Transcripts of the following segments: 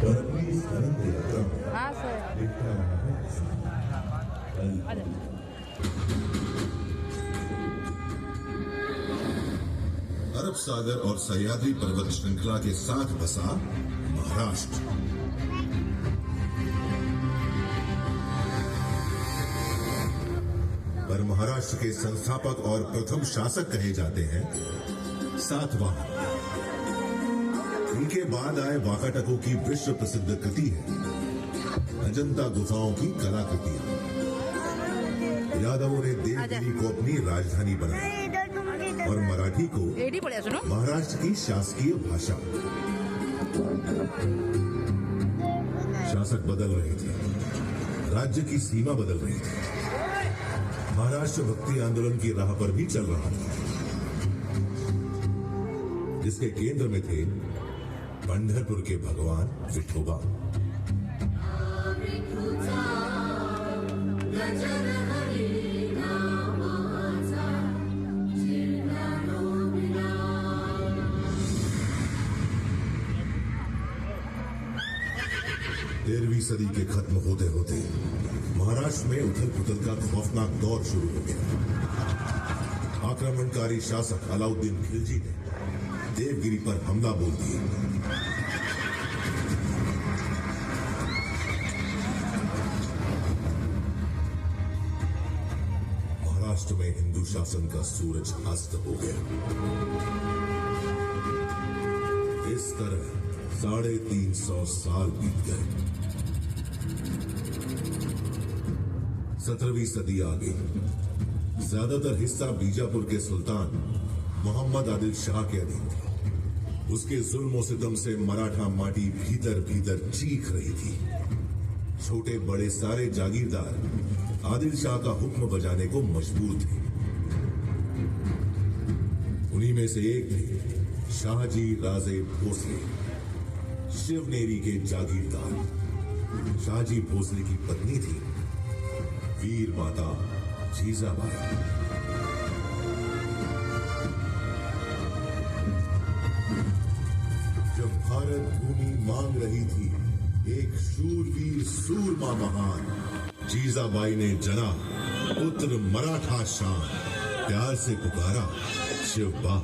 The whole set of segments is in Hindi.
और अपनी इस अनंत यात्रा में हाँ सर लिखता रहा है अरे अरब सागर और सह्याद्री पर्वत श्रृंखला के साथ बसा महाराष्ट्र। पर महाराष्ट्र के संस्थापक और प्रथम शासक कहे जाते हैं सातवाहन। उनके बाद आए वाकाटकों की विश्व प्रसिद्ध कृति है अजंता गुफाओं की कलाकृतियां। यादवों ने देवगिरी को अपनी राजधानी बनाया और मराठी को महाराष्ट्र की शासकीय भाषा। शासक बदल रहे थे, राज्य की सीमा बदल रही थी, महाराष्ट्र भक्ति आंदोलन की राह पर भी चल रहा था, जिसके केंद्र में थे पंढरपुर के भगवान विठोबा। तेरहवीं सदी के खत्म होते होते महाराष्ट्र में उथल पुथल का खौफनाक दौर शुरू हो गया। आक्रमणकारी शासक अलाउद्दीन खिलजी ने देवगिरी पर हमला बोल दिया। महाराष्ट्र में हिंदू शासन का सूरज अस्त हो गया। इस तरह 350 साल बीत गए। 17वीं सदी आ गई। ज्यादातर हिस्सा बीजापुर के सुल्तान मोहम्मद आदिल शाह के अधीन था। उसके जुल्म सितम से मराठा माटी भीतर भीतर चीख रही थी। छोटे बड़े सारे जागीरदार आदिल शाह का हुक्म बजाने को मजबूर थे। उन्हीं में से एक थे शाहजी राजे भोसले, शिवनेरी के जागीरदार। शाहजी भोसले की पत्नी थी वीर माता जीजाबाई। जब भारत भूमि मांग रही थी एक शूरवीर सूरमा महान, जीजाबाई ने जना पुत्र मराठा शान, प्यार से पुकारा शिवबा,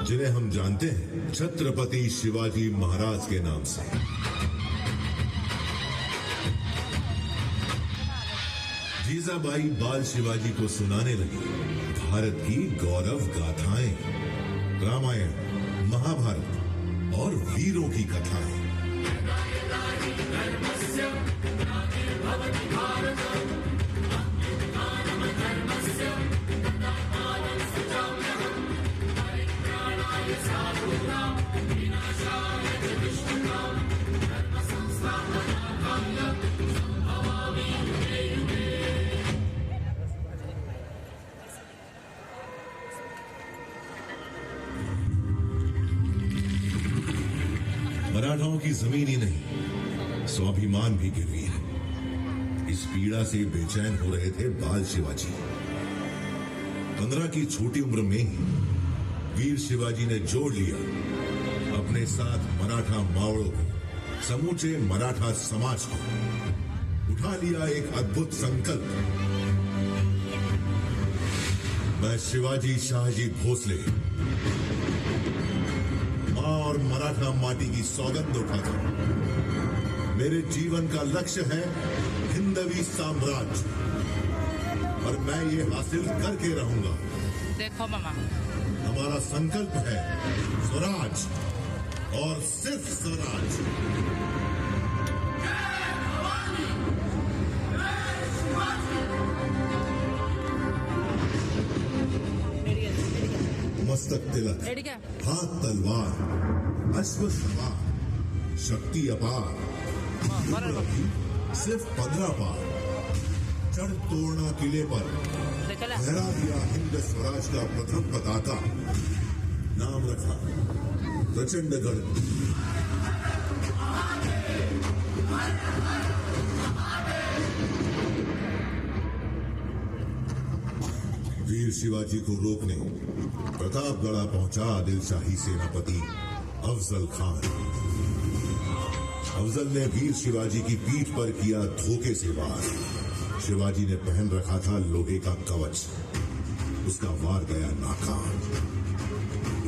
जिन्हें हम जानते हैं छत्रपति शिवाजी महाराज के नाम से। जीजाबाई बाल शिवाजी को सुनाने लगी भारत की गौरव गाथाएं, रामायण, महाभारत और वीरों की कथाएं। मराठाओं की जमीन ही नहीं, स्वाभिमान भी गिरवी है। इस पीड़ा से बेचैन हो रहे थे बाल शिवाजी। 15 की छोटी उम्र में ही वीर शिवाजी ने जोड़ लिया अपने साथ मराठा मावड़ों को, समूचे मराठा समाज को। उठा लिया एक अद्भुत संकल्प, मैं शिवाजी शाहजी भोसले और मराठा माटी की सौगंध उठाता हूं। मेरे जीवन का लक्ष्य है हिंदवी साम्राज्य और मैं ये हासिल करके रहूंगा। देखो मामा, हमारा संकल्प है स्वराज और सिर्फ स्वराज। मस्तक तिलक, हाथ तलवार, अश्व सवार, शक्ति अपार, सिर्फ 15 पार, चढ़ तोड़ना किले पर, लहरा दिया हिंद स्वराज का प्रथम पताका। नाम रखा प्रचंडगढ़। वीर शिवाजी को रोकने प्रतापगढ़ पहुंचा आदिल शाही सेनापति अफजल खान। अफजल ने वीर शिवाजी की पीठ पर किया धोखे से वार। शिवाजी ने पहन रखा था लोहे का कवच, उसका वार गया नाकाम।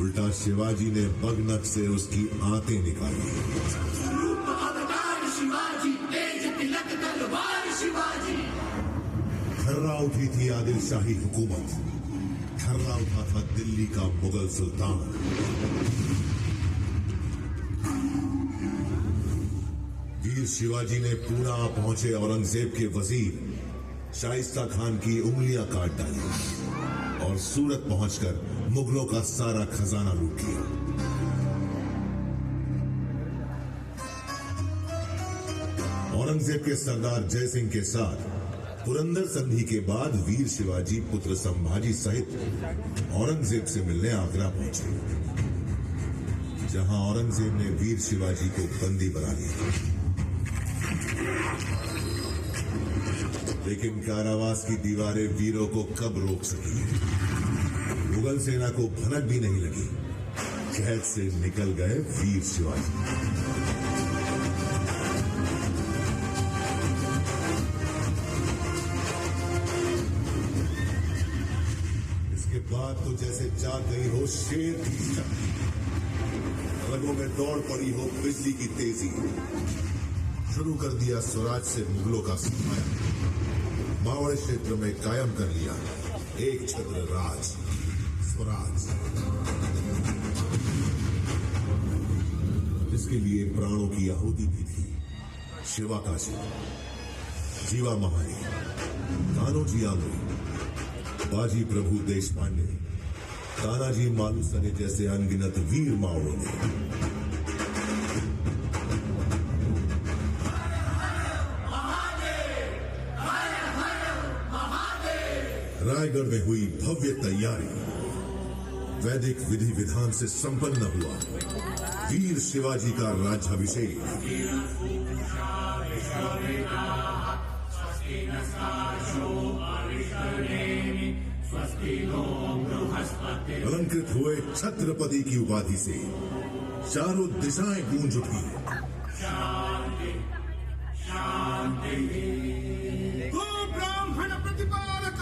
उल्टा शिवाजी ने बगनक से उसकी आंतें निकाली। खर्रा उठी थी आदिल शाही हुकूमत, खर्रा उठा था दिल्ली का मुगल सुल्तान। वीर शिवाजी ने पूना पहुंचे औरंगजेब के वजीर शाइस्ता खान की उंगलियां काट डाली और सूरत पहुंचकर मुगलों का सारा खजाना लूट लिया। औरंगजेब के सरदार जय सिंह के साथ पुरंदर संधि के बाद वीर शिवाजी पुत्र संभाजी सहित औरंगजेब से मिलने आगरा पहुंचे, जहां औरंगजेब ने वीर शिवाजी को बंदी बना लिया। लेकिन कारावास की दीवारें वीरों को कब रोक सकी? मुगल सेना को भनक भी नहीं लगी, कैद से निकल गए वीर शिवाजी। बात तो जैसे जाग गई हो शेर की शक्ति, रगों में दौड़ पड़ी हो बिजली की तेजी। शुरू कर दिया स्वराज से मुगलों का सिपाही, मावड़ क्षेत्र में कायम कर लिया एक छत्र राज स्वराज, जिसके लिए प्राणों की आहुति भी थी। शिवा काशी, जीवा महारी, कान्होजी आमरे, बाजी प्रभु देश पांडे, तानाजी मालुसरे जैसे अनगिनत वीर माओं ने रायगढ़ में हुई भव्य तैयारी। वैदिक विधि विधान से संपन्न हुआ वीर शिवाजी का राज्याभिषेक। अलंकृत हुए छत्रपति की उपाधि से चारों दिशाएं गूंज उठी। ब्राह्मण प्रतिपालक,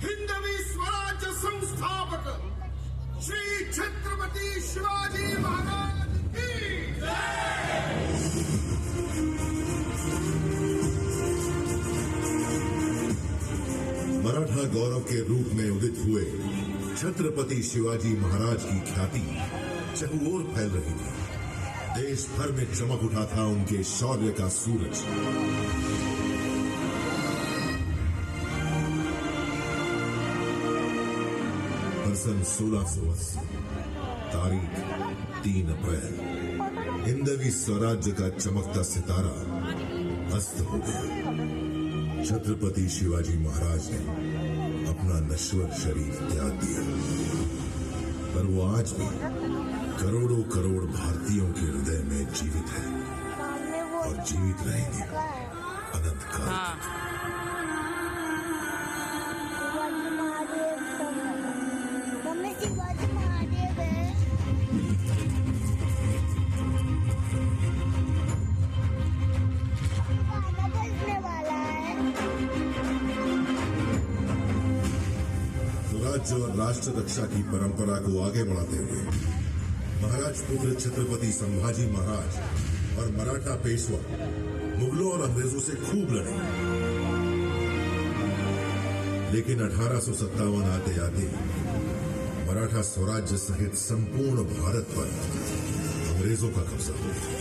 हिंदवी स्वराज्य संस्थापक श्री छत्रपति शिवाजी महाराज की जय। मराठा गौरव के रूप में उदित हुए छत्रपति शिवाजी महाराज की ख्याति चहुओर फैल रही थी। देश भर में चमक उठा था उनके शौर्य का सूरज। सन 1680, तारीख 3 अप्रैल, हिंदवी स्वराज्य का चमकता सितारा अस्त हो गया। छत्रपति शिवाजी महाराज ने अपना नश्वर शरीर त्याग दिया, पर वो आज भी करोड़ों करोड़ भारतीयों के हृदय में जीवित है और जीवित रहेंगे अनंत काल। स्वराज्य और राष्ट्र रक्षा की परंपरा को आगे बढ़ाते हुए महाराज पुत्र छत्रपति संभाजी महाराज और मराठा पेशवा मुगलों और अंग्रेजों से खूब लड़े, लेकिन 1857 आते आते मराठा स्वराज्य सहित संपूर्ण भारत पर अंग्रेजों का कब्जा हो गया।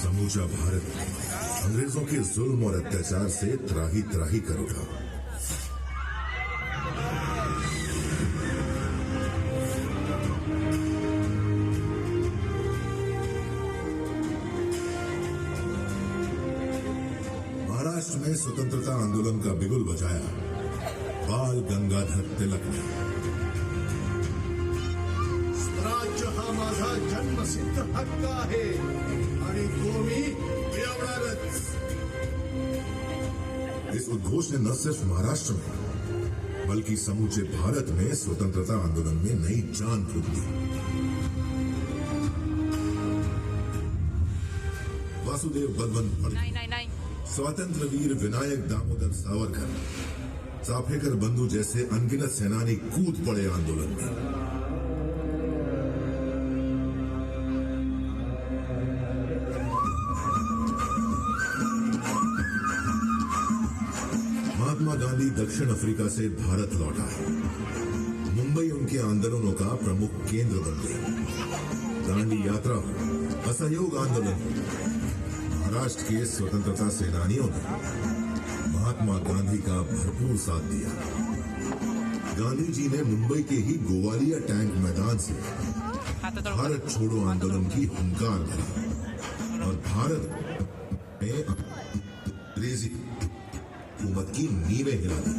समूचा भारत अंग्रेजों के जुल्म और अत्याचार से त्राही त्राही कर उठा। महाराष्ट्र में स्वतंत्रता आंदोलन का बिगुल बजाया बाल गंगाधर तिलक ने। स्वराज्य हा माझा जन्मसिद्ध हक्क आहे आणि तो मी मिळवणारच। इस उद्घोष ने न सिर्फ महाराष्ट्र में बल्कि समूचे भारत में स्वतंत्रता आंदोलन में नई जान फूंक दी। वासुदेव बलवंत फडके, नाही नाही नाही स्वातंत्र वीर विनायक दामोदर सावरकर, चाफेकर बंधु जैसे अनगिनत सेनानी कूद पड़े आंदोलन में। महात्मा गांधी दक्षिण अफ्रीका से भारत लौटा है। मुंबई उनके आंदोलनों का प्रमुख केंद्र बन गई। दांडी यात्रा हो, असहयोग आंदोलन हो, महाराष्ट्र के स्वतंत्रता सेनानियों ने महात्मा गांधी का भरपूर साथ दिया। गांधी जी ने मुंबई के ही गोवालिया टैंक मैदान से भारत छोड़ो आंदोलन की हुंकार भरी और भारत में अंग्रेजी हुकूमत की नींवें हिला दी।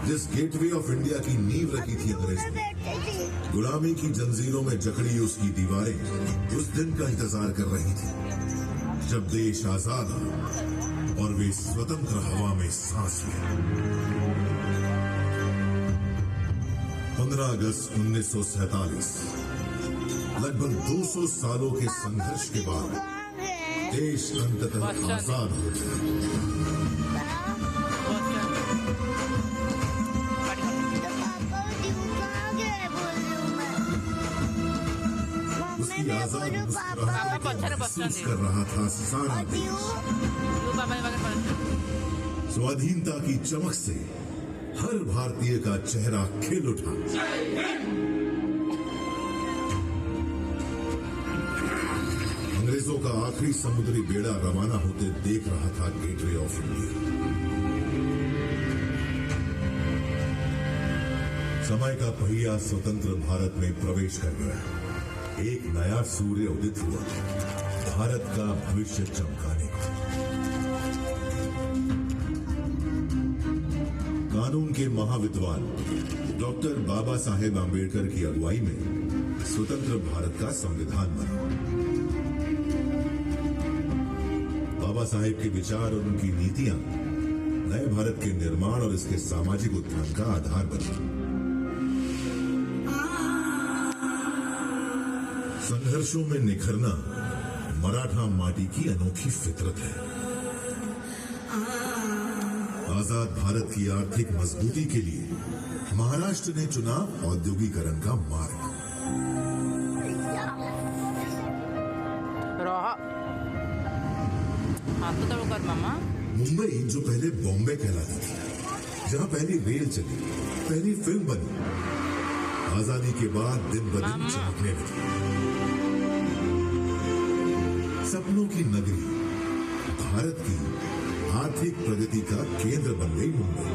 जिस गेटवे ऑफ इंडिया की नींव रखी थी अंग्रेजों ने, गुलामी की जंजीरों में जकड़ी उसकी दीवारें उस दिन का इंतजार कर रही थी जब देश आजाद हो और वे स्वतंत्र हवा में सांस लें। 15 अगस्त 1947 लगभग 200 सालों के संघर्ष के बाद देश अंततः आजाद हो गया। उसकी आजाद मुस्कुराहट महसूस कर रहा था सारा देश। स्वाधीनता की चमक से हर भारतीय का चेहरा खिल उठा। अंग्रेजों का आखिरी समुद्री बेड़ा रवाना होते देख रहा था गेटवे ऑफ इंडिया। समय का पहिया स्वतंत्र भारत में प्रवेश कर गया। एक नया सूर्य उदित हुआ भारत का भविष्य चमकाने को। कानून के महाविद्वान डॉक्टर बाबा साहेब आम्बेडकर की अगुवाई में स्वतंत्र भारत का संविधान बना। बाबा साहेब के विचार और उनकी नीतियां नए भारत के निर्माण और इसके सामाजिक उत्थान का आधार बनी। संघर्षों में निखरना मराठा माटी की अनोखी फितरत है। आजाद भारत की आर्थिक मजबूती के लिए महाराष्ट्र ने चुना औद्योगिकरण का मार्ग। मुंबई जो पहले बॉम्बे कहलाती थी, जहां पहली रेल चली, पहली फिल्म बनी, आजादी के बाद दिन ब दिन चमकने लगी। सपनों की नगरी, भारत की आर्थिक प्रगति का केंद्र बन गई मुंबई।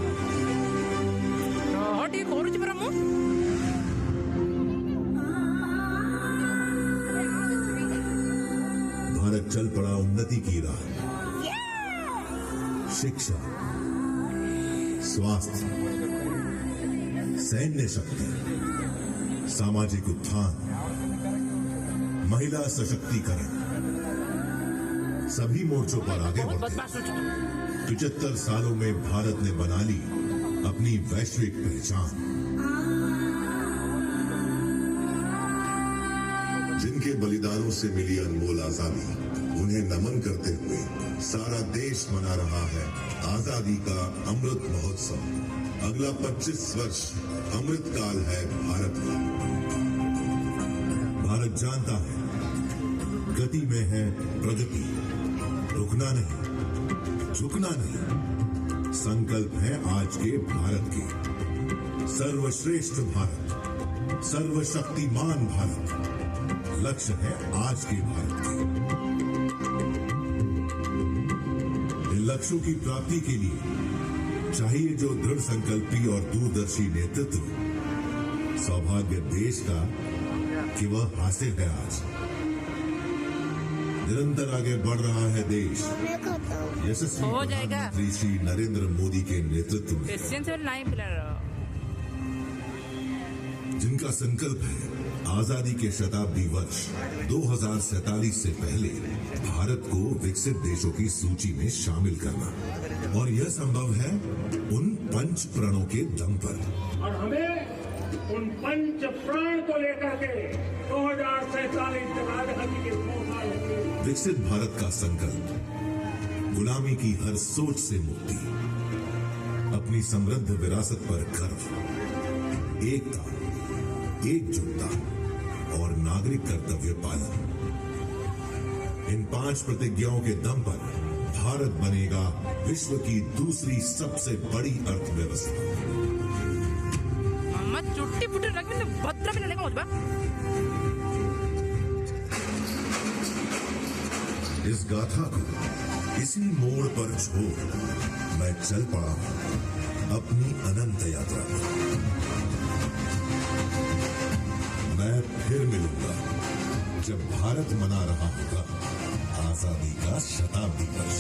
भारत चल पड़ा उन्नति की राह। शिक्षा, स्वास्थ्य, सैन्य शक्ति, सामाजिक उत्थान, महिला सशक्तिकरण, सभी मोर्चों पर आगे बढ़ते 75 सालों में भारत ने बना ली अपनी वैश्विक पहचान। जिनके बलिदानों से मिली अनमोल आजादी, उन्हें नमन करते हुए सारा देश मना रहा है आजादी का अमृत महोत्सव। अगला 25 वर्ष अमृत काल है भारत का। भारत जानता है गति में है प्रगति, रुकना नहीं, झुकना नहीं। संकल्प है आज के भारत के सर्वश्रेष्ठ भारत, सर्वशक्तिमान भारत। लक्ष्य है आज के भारत के। इन लक्ष्यों की प्राप्ति के लिए चाहिए जो दृढ़ संकल्पी और दूरदर्शी नेतृत्व। सौभाग्य देश का कि वह हासिल है आज। निरंतर आगे बढ़ रहा है देश यशस्वी प्रधानमंत्री श्री नरेंद्र मोदी के नेतृत्व में, जिनका संकल्प है आजादी के शताब्दी वर्ष 2047 से पहले भारत को विकसित देशों की सूची में शामिल करना। और यह संभव है उन 5 प्रणों के दम पर। और हमें उन विकसित भारत का संकल्प, गुलामी की हर सोच से मुक्ति, अपनी समृद्ध विरासत पर गर्व, एकता, एकजुटता और नागरिक कर्तव्य पालन। इन 5 प्रतिज्ञाओं के दम पर भारत बनेगा विश्व की दूसरी सबसे बड़ी अर्थव्यवस्था। मामा चुट्टी पुट्टी रख में भद्रा भी नहीं होता बा। इस गाथा को इसी मोड़ पर छोड़ मैं चल पड़ा अपनी अनंत यात्रा पर। मैं फिर मिलूंगा जब भारत मना रहा होगा आजादी का शताब्दी वर्ष।